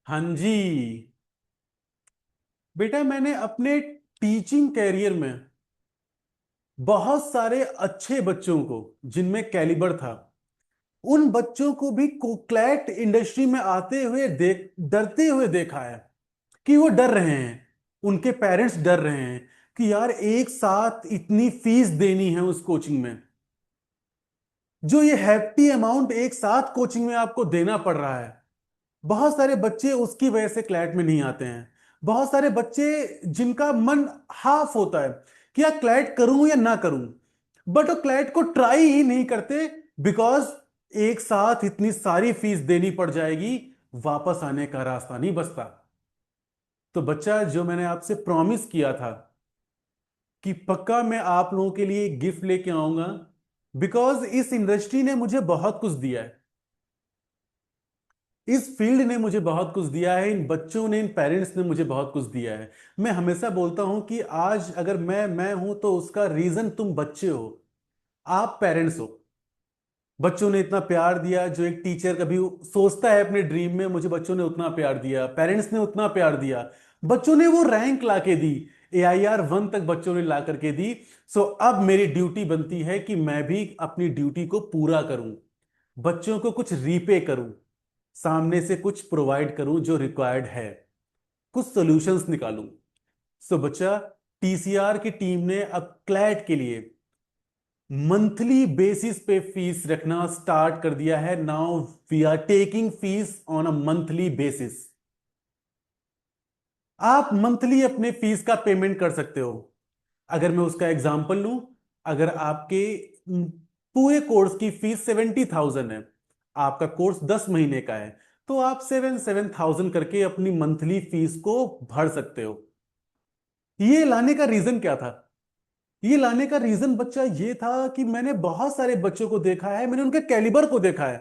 हाँ जी। बेटा मैंने अपने टीचिंग कैरियर में बहुत सारे अच्छे बच्चों को, जिनमें कैलिबर था, उन बच्चों को भी क्लैट इंडस्ट्री में आते हुए डरते हुए देखा है। कि वो डर रहे हैं, उनके पेरेंट्स डर रहे हैं कि यार एक साथ इतनी फीस देनी है उस कोचिंग में, जो ये हैप्पी अमाउंट एक साथ कोचिंग में आपको देना पड़ रहा है। बहुत सारे बच्चे उसकी वजह से क्लैट में नहीं आते हैं। बहुत सारे बच्चे जिनका मन हाफ होता है कि यार क्लैट करूं या ना करूं, बट वो क्लैट को ट्राई ही नहीं करते, बिकॉज एक साथ इतनी सारी फीस देनी पड़ जाएगी, वापस आने का रास्ता नहीं बचता। तो बच्चा, जो मैंने आपसे प्रॉमिस किया था कि पक्का मैं आप लोगों के लिए गिफ्ट लेके आऊंगा, बिकॉज इस इंडस्ट्री ने मुझे बहुत कुछ दिया है, इस फील्ड ने मुझे बहुत कुछ दिया है, इन बच्चों ने, इन पेरेंट्स ने मुझे बहुत कुछ दिया है। मैं हमेशा बोलता हूं कि आज अगर मैं हूं तो उसका रीजन तुम बच्चे हो, आप पेरेंट्स हो। बच्चों ने इतना प्यार दिया, जो एक टीचर कभी सोचता है अपने ड्रीम में, मुझे बच्चों ने उतना प्यार दिया, पेरेंट्स ने उतना प्यार दिया, बच्चों ने वो रैंक ला के दी, AIR 1 तक बच्चों ने ला करके दी। सो अब मेरी ड्यूटी बनती है कि मैं भी अपनी ड्यूटी को पूरा करूं, बच्चों को कुछ रीपे करूं, सामने से कुछ प्रोवाइड करूं जो रिक्वायर्ड है, कुछ सॉल्यूशंस निकालूं। सो बच्चा, TCR की टीम ने अब क्लैट के लिए मंथली बेसिस पे फीस रखना स्टार्ट कर दिया है। Now we are taking fees on a monthly basis. आप मंथली अपने फीस का पेमेंट कर सकते हो। अगर मैं उसका एग्जांपल लूं, अगर आपके पूरे कोर्स की फीस 70,000 है, आपका कोर्स 10 महीने का है, तो आप 7,000 करके अपनी मंथली फीस को भर सकते हो। ये लाने का रीजन क्या था? ये लाने का रीजन बच्चा ये था कि मैंने बहुत सारे बच्चों को देखा है, मैंने उनके कैलिबर को देखा है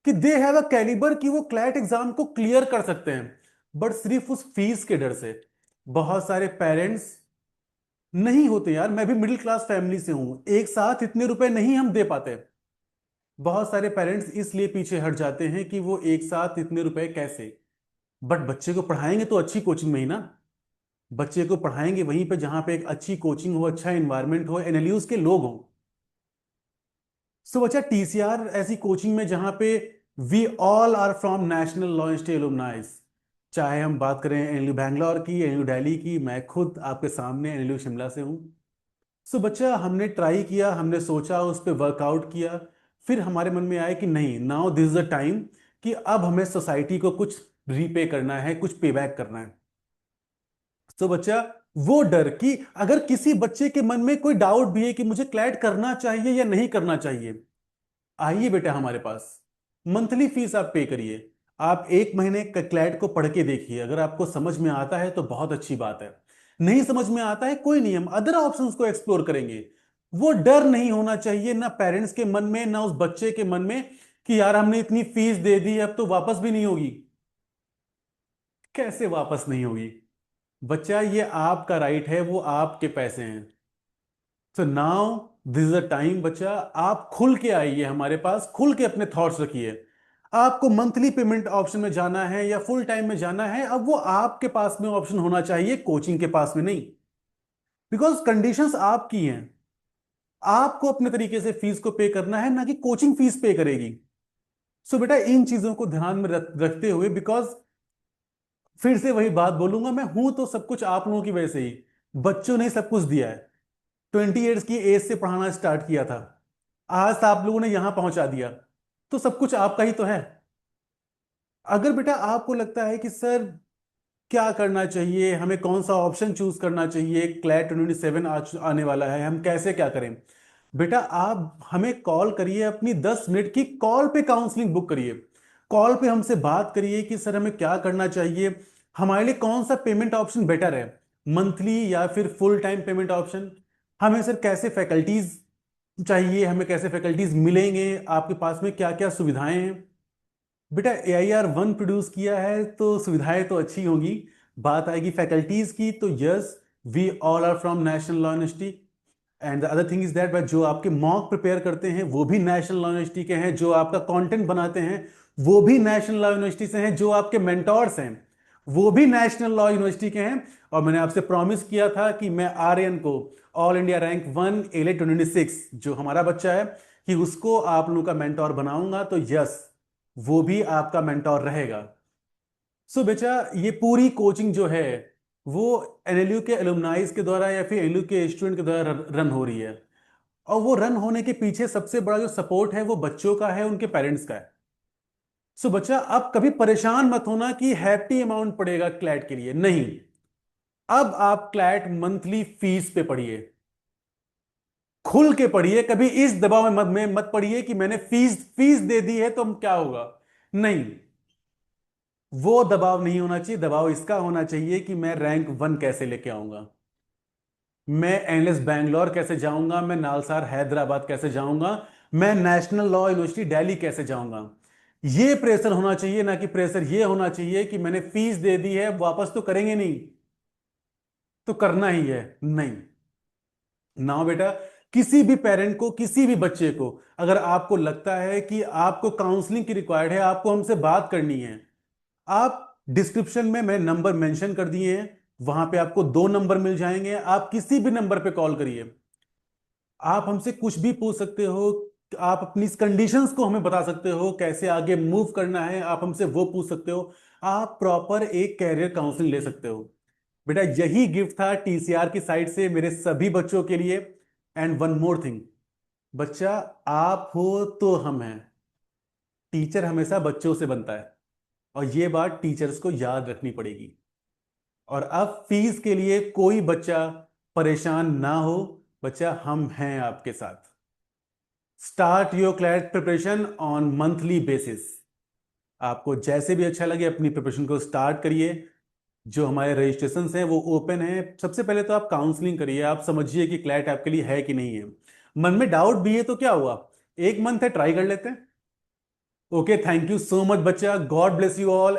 कि दे हैव अ कैलिबर, कि वो क्लैट एग्जाम को क्लियर कर सकते हैं, बट सिर्फ उस फीस के डर से बहुत सारे पेरेंट्स नहीं होते। यार मैं भी मिडिल क्लास फैमिली से हूं, एक साथ इतने रुपए नहीं हम दे पाते। बहुत सारे पेरेंट्स इसलिए पीछे हट जाते हैं कि वो एक साथ इतने रुपए कैसे। बट बच्चे को पढ़ाएंगे तो अच्छी कोचिंग में ही ना। बच्चे को पढ़ाएंगे वहीं पे जहां पे एक अच्छी कोचिंग हो, अच्छा एनवायरनमेंट हो, NLUs के लोग हों। सो बच्चा, TCR ऐसी कोचिंग में जहां पे we all are from National Law Institute alumni. चाहे हम बात करें NLU बैंगलोर की, NLU दिल्ली की, मैं खुद आपके सामने NLU शिमला से हूं। सो बच्चा, हमने ट्राई किया, हमने सोचा, उस पर वर्कआउट किया। फिर हमारे मन में आया कि नहीं, now this is the time कि अब हमें सोसाइटी को कुछ रीपे करना है, कुछ पे बैक करना है। तो बच्चा, वो डर कि अगर किसी बच्चे के मन में कोई डाउट भी है कि मुझे क्लैट करना चाहिए या नहीं करना चाहिए, आइए बेटा हमारे पास, मंथली फीस आप पे करिए। आप 1 महीने का क्लैट को पढ़ के देखिए, अगर आपको समझ में आता है तो बहुत अच्छी बात है, नहीं समझ में आता है कोई नहीं, हम अदर ऑप्शंस को एक्सप्लोर करेंगे। वो डर नहीं होना चाहिए ना पेरेंट्स के मन में, ना उस बच्चे के मन में कि यार हमने इतनी फीस दे दी, अब तो वापस भी नहीं होगी। कैसे वापस नहीं होगी? बच्चा, ये आपका राइट है, वो आपके पैसे हैं। तो now this is the time बच्चा, आप खुल के आइए हमारे पास, खुल के अपने थॉट्स रखिए। आपको मंथली पेमेंट ऑप्शन में जाना है या फुल टाइम में जाना है, अब वो आपके पास में ऑप्शन होना चाहिए, कोचिंग के पास में नहीं। बिकॉज कंडीशंस आपकी हैं, आपको अपने तरीके से फीस को पे करना है, ना कि कोचिंग फीस पे करेगी। सो बेटा, इन चीजों को ध्यान में रखते हुए, बिकॉज फिर से वही बात बोलूंगा, मैं हूं तो सब कुछ आप लोगों की वजह से ही। बच्चों ने सब कुछ दिया है, 20 ईयर्स की एज से पढ़ाना स्टार्ट किया था, आज आप लोगों ने यहां पहुंचा दिया, तो सब कुछ आपका ही तो है। अगर बेटा आपको लगता है कि सर क्या करना चाहिए, हमें कौन सा ऑप्शन चूज करना चाहिए, क्लैट 27 आने वाला है, हम कैसे क्या करें, बेटा आप हमें कॉल करिए, अपनी 10 मिनट की कॉल पे काउंसलिंग बुक करिए। कॉल पे हमसे बात करिए कि सर हमें क्या करना चाहिए, हमारे लिए कौन सा पेमेंट ऑप्शन बेटर है, मंथली या फिर फुल टाइम पेमेंट ऑप्शन। हमें सर कैसे फैकल्टीज चाहिए, हमें कैसे फैकल्टीज मिलेंगे, आपके पास में क्या क्या सुविधाएं हैं। बेटा AIR 1 प्रोड्यूस किया है तो सुविधाएं तो अच्छी होंगी। बात आएगी फैकल्टीज की, तो yes, we all are from National Law University. And the other thing is that जो आपके मॉक प्रिपेयर करते हैं वो भी नेशनल लॉ यूनिवर्सिटी के हैं, जो आपका कंटेंट बनाते हैं वो भी नेशनल लॉ यूनिवर्सिटी से हैं, जो आपके मेंटोर्स हैं वो भी नेशनल लॉ यूनिवर्सिटी के हैं। और मैंने आपसे प्रॉमिस किया था कि मैं आर्यन को ऑल इंडिया रैंक 1 एले 26 जो हमारा बच्चा है कि उसको आप लोगों का मेंटोर बनाऊंगा, तो यस, वो भी आपका मेंटोर रहेगा। सो बेटा, ये पूरी कोचिंग जो है वो एनएलयू के एलुमनाइज के द्वारा या फिर एनएलयू के स्टूडेंट के द्वारा रन हो रही है। और वो रन होने के पीछे सबसे बड़ा जो सपोर्ट है वो बच्चों का है, उनके पेरेंट्स का है। सो बच्चा, अब कभी परेशान मत होना कि हैप्पी अमाउंट पड़ेगा क्लैट के लिए, नहीं। अब आप क्लैट मंथली फीस पे पढ़िए, खुल के पढ़िए। कभी इस दबाव में मत पढ़िए कि मैंने फीस फीस दे दी है तो हम क्या होगा। नहीं, वो दबाव नहीं होना चाहिए। दबाव इसका होना चाहिए कि मैं रैंक 1 कैसे लेके आऊंगा, मैं एनएलएस बैंगलोर कैसे जाऊंगा, मैं नालसार हैदराबाद कैसे जाऊंगा, मैं नेशनल लॉ यूनिवर्सिटी दिल्ली कैसे जाऊंगा। ये प्रेशर होना चाहिए, ना कि प्रेशर ये होना चाहिए कि मैंने फीस दे दी है, वापस तो करेंगे नहीं, तो करना ही है। नहीं ना बेटा, किसी भी पेरेंट को, किसी भी बच्चे को, अगर आपको लगता है कि आपको काउंसलिंग की रिक्वायर्ड है, आपको हमसे बात करनी है, आप डिस्क्रिप्शन में मैं नंबर मेंशन कर दिए हैं, वहां पे आपको 2 नंबर मिल जाएंगे, आप किसी भी नंबर पे कॉल करिए। आप हमसे कुछ भी पूछ सकते हो, आप अपनी कंडीशंस को हमें बता सकते हो, कैसे आगे मूव करना है आप हमसे वो पूछ सकते हो। आप प्रॉपर एक कैरियर काउंसलिंग ले सकते हो। बेटा, यही गिफ्ट था टीसीआर की साइड से मेरे सभी बच्चों के लिए। एंड वन मोर थिंग, बच्चा, आप हो तो हम हैं। टीचर हमेशा बच्चों से बनता है, और ये बात टीचर्स को याद रखनी पड़ेगी। और अब फीस के लिए कोई बच्चा परेशान ना हो। बच्चा, हम हैं आपके साथ। Start your CLAT preparation on monthly basis. आपको जैसे भी अच्छा लगे अपनी प्रिपरेशन को स्टार्ट करिए। जो हमारे रजिस्ट्रेशन हैं वो ओपन है। सबसे पहले तो आप काउंसलिंग करिए, आप समझिए कि क्लैट आपके लिए है कि नहीं है। मन में डाउट भी है तो क्या हुआ, 1 मंथ है, ट्राई कर लेते हैं। Okay, thank you so much बच्चा, गॉड ब्लेस यू ऑल।